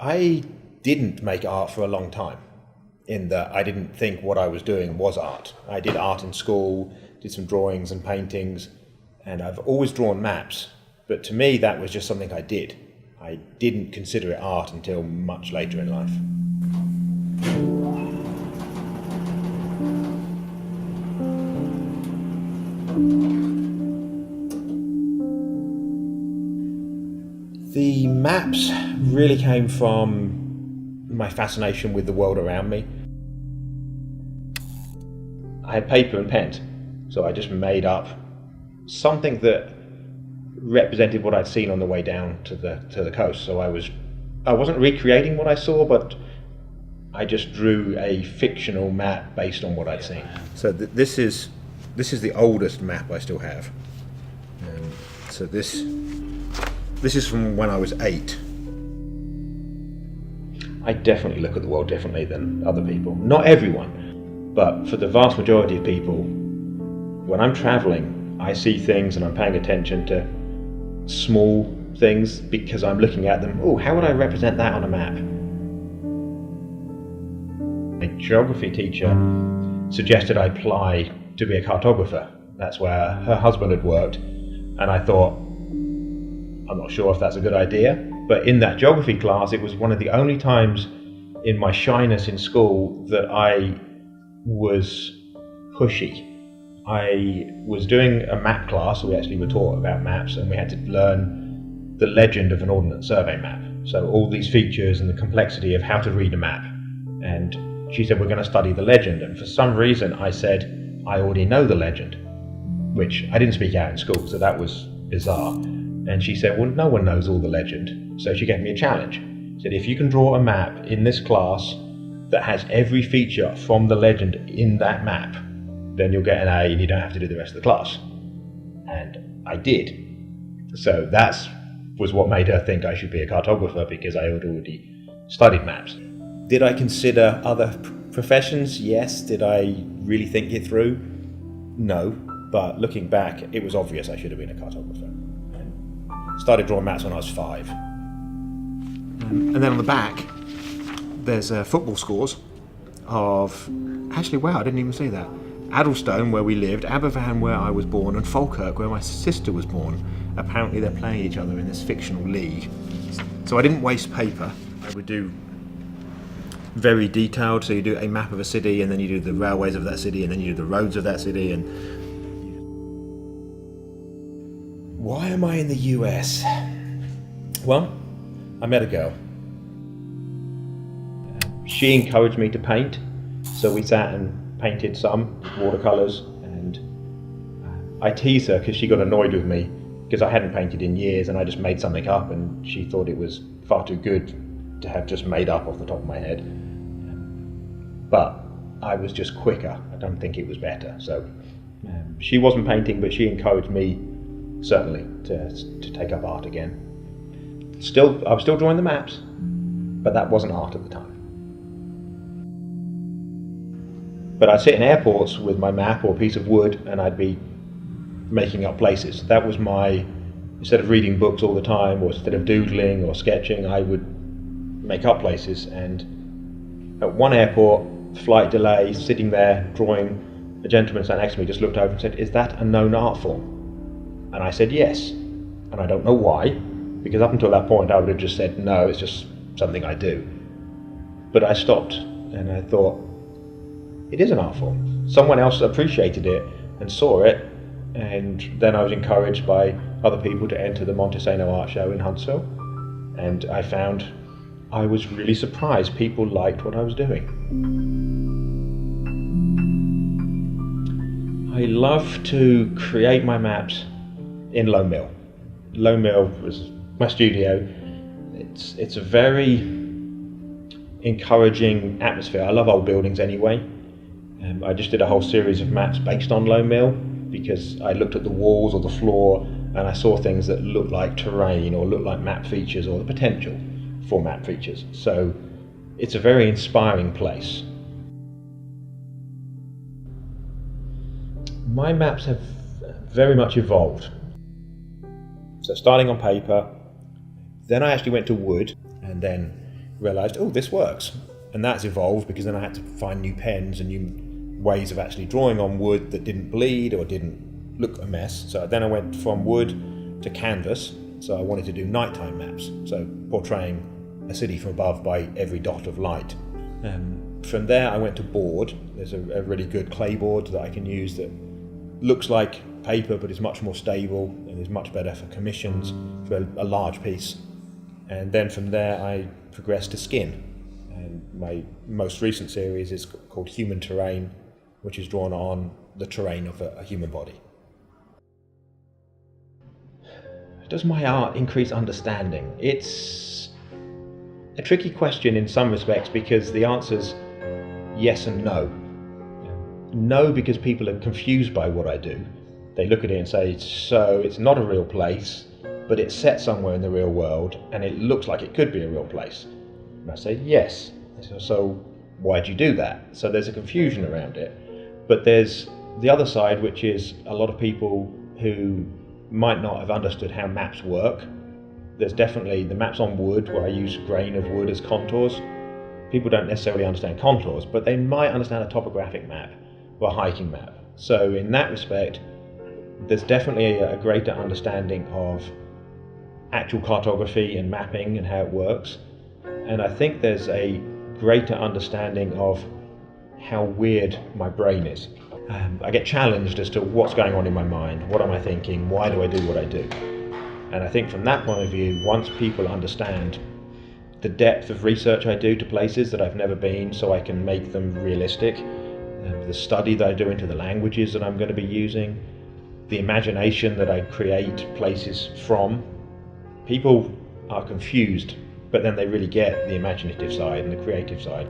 I didn't make art for a long time, in that I didn't think what I was doing was art. I did art in school, did some drawings and paintings, and I've always drawn maps, but to me that was just something I did. I didn't consider it art until much later in life. The maps really came from my fascination with the world around me. I had paper and pens, so I just made up something that represented what I'd seen on the way down to the coast. So I wasn't recreating what I saw, but I just drew a fictional map based on what I'd seen. So this is the oldest map I still have. So this is from when I was 8. I definitely look at the world differently than other people. Not everyone, but for the vast majority of people, when I'm traveling, I see things and I'm paying attention to small things because I'm looking at them. Oh, how would I represent that on a map? A geography teacher suggested I apply to be a cartographer. That's where her husband had worked, and I thought, I'm not sure if that's a good idea, but in that geography class, it was one of the only times in my shyness in school that I was pushy. I was doing a map class, so we actually were taught about maps, and we had to learn the legend of an Ordnance Survey map. So all these features and the complexity of how to read a map. And she said, we're going to study the legend. And for some reason, I said, I already know the legend, which I didn't speak out in school, so that was bizarre. And she said, well, no one knows all the legend. So she gave me a challenge. She said, if you can draw a map in this class that has every feature from the legend in that map, then you'll get an A and you don't have to do the rest of the class. And I did. So that was what made her think I should be a cartographer, because I had already studied maps. Did I consider other professions? Yes. Did I really think it through? No. But looking back, it was obvious I should have been a cartographer. And started drawing maps when I was 5. And then on the back, there's football scores of, actually, wow, I didn't even see that. Addlestone, where we lived, Aberfan, where I was born, and Falkirk, where my sister was born. Apparently they're playing each other in this fictional league. So I didn't waste paper. I would do very detailed, so you do a map of a city, and then you do the railways of that city, and then you do the roads of that city. And why am I in the US? Well, I met a girl. She encouraged me to paint, so we sat and painted some watercolours, and I teased her because she got annoyed with me because I hadn't painted in years and I just made something up, and she thought it was far too good to have just made up off the top of my head. But I was just quicker. I don't think it was better. So she wasn't painting, but she encouraged me certainly to take up art again. I was still drawing the maps, but that wasn't art at the time. But I'd sit in airports with my map or a piece of wood and I'd be making up places. That was instead of reading books all the time, or instead of doodling or sketching, I would make up places. And at one airport, flight delay, sitting there drawing, a gentleman sat next to me just looked over and said, is that a known art form? And I said yes. And I don't know why, because up until that point I would have just said no, it's just something I do. But I stopped and I thought, it is an art form. Someone else appreciated it and saw it, and then I was encouraged by other people to enter the Montesano Art Show in Huntsville, and I found I was really surprised people liked what I was doing. I love to create my maps in Lowe Mill. Lowe Mill was my studio. It's a very encouraging atmosphere. I love old buildings anyway. I just did a whole series of maps based on Lowe Mill because I looked at the walls or the floor and I saw things that looked like terrain or looked like map features or the potential for map features. So it's a very inspiring place. My maps have very much evolved. So starting on paper, then I actually went to wood, and then realised, oh, this works. And that's evolved because then I had to find new pens and new ways of actually drawing on wood that didn't bleed or didn't look a mess. So then I went from wood to canvas. So I wanted to do nighttime maps, so portraying a city from above by every dot of light. From there I went to board. There's a really good clay board that I can use that looks like paper but is much more stable and is much better for commissions for a large piece. And then from there I progressed to skin. And my most recent series is called Human Terrain, which is drawn on the terrain of a human body. Does my art increase understanding? It's a tricky question in some respects because the answer's yes and no. No, because people are confused by what I do. They look at it and say, so it's not a real place, but it's set somewhere in the real world and it looks like it could be a real place. And I say, yes. So why'd you do that? So there's a confusion around it. But there's the other side, which is a lot of people who might not have understood how maps work. There's definitely the maps on wood where I use grain of wood as contours. People don't necessarily understand contours, but they might understand a topographic map or a hiking map. So in that respect, there's definitely a greater understanding of actual cartography and mapping and how it works. And I think there's a greater understanding of how weird my brain is. I get challenged as to what's going on in my mind, what am I thinking, why do I do what I do? And I think from that point of view, once people understand the depth of research I do to places that I've never been so I can make them realistic, the study that I do into the languages that I'm going to be using, the imagination that I create places from, people are confused, but then they really get the imaginative side and the creative side.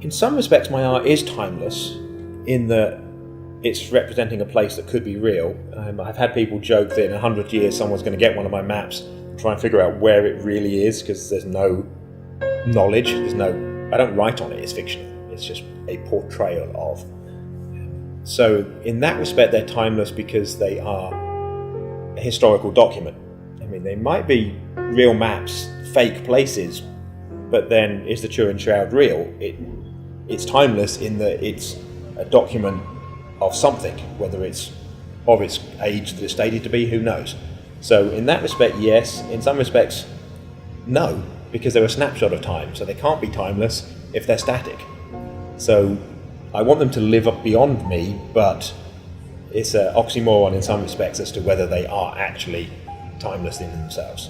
In some respects, my art is timeless in that it's representing a place that could be real. I've had people joke that in 100 years someone's going to get one of my maps and try and figure out where it really is because there's no knowledge, I don't write on it, it's fictional. It's just a portrayal of. So in that respect, they're timeless because they are a historical document. I mean, they might be real maps, fake places, but then is the Turin Shroud real? It's timeless in that it's a document of something, whether it's of its age that it's stated to be, who knows. So in that respect, yes. In some respects, no, because they're a snapshot of time, so they can't be timeless if they're static. So I want them to live up beyond me, but it's an oxymoron in some respects as to whether they are actually timeless in themselves.